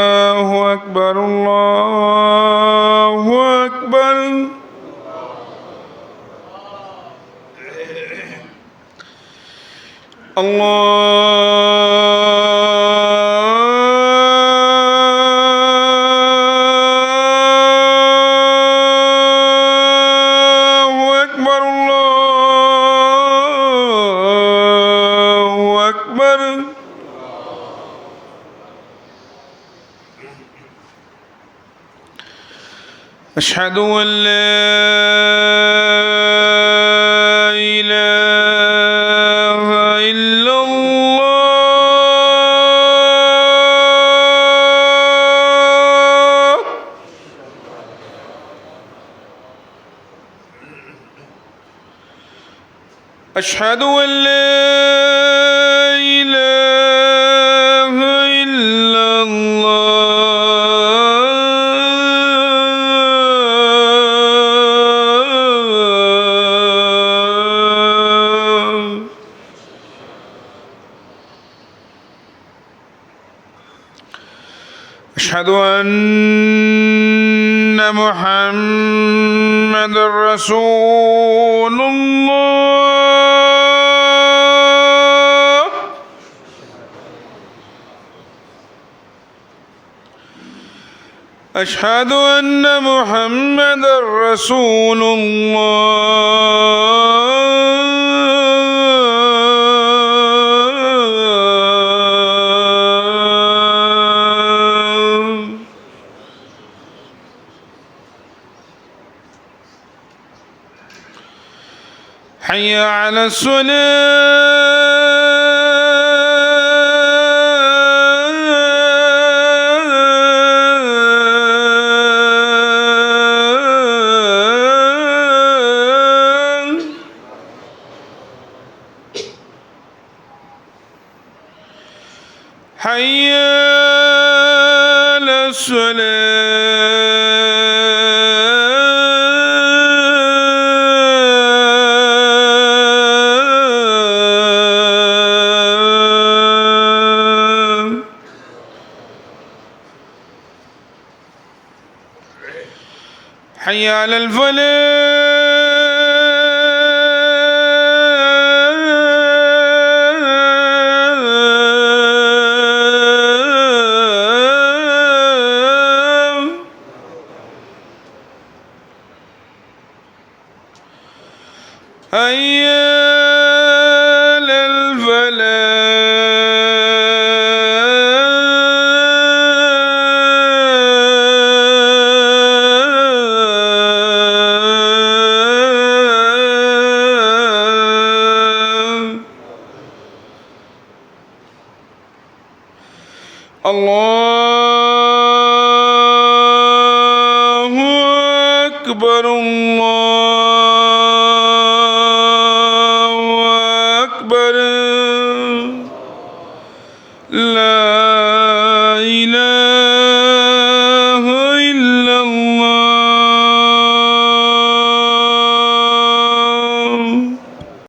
الله أكبر الله أكبر. الله أكبر الله أكبر. أشهد أن لا إله إلا الله. أشهد أن لا إله إلا الله. أشهد أن محمد رسول الله. أشهد أن محمد رسول الله. حي على الصلاة. حي على الصلاة. حي على الفلاح. حي على الفلاح. الله أكبر.